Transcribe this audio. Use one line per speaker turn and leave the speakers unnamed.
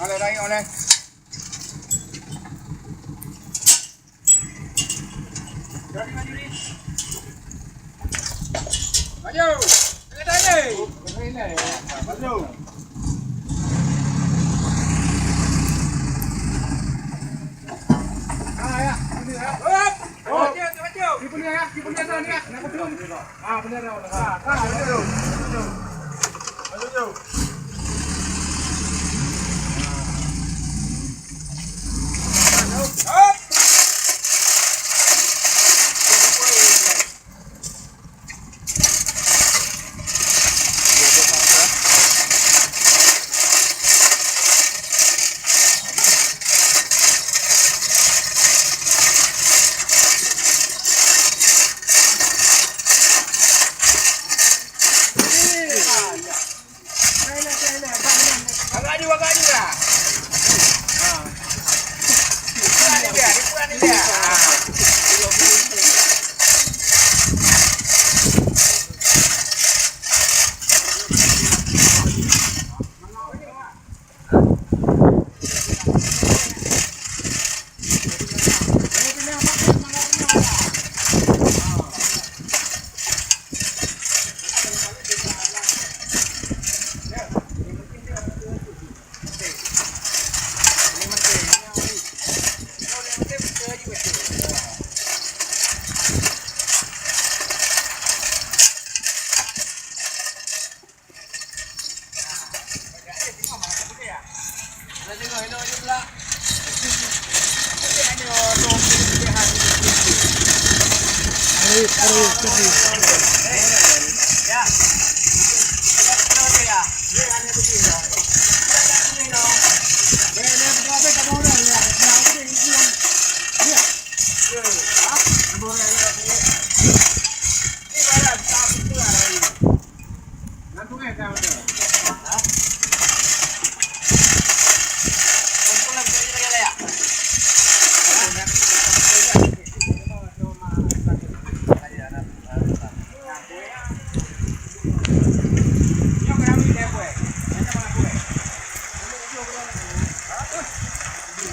Oleh đây oleh. Jadi maju ni. Maju. Ini dah ni. Ini. Maju. Ah ya, ini ya. Oh, maju. Di punya ya, di punya dah ni ya. Nak belum? Ah, benar dah. Maju. Maju. Up. Agak juga dah. Dipuan ni dia. Nanti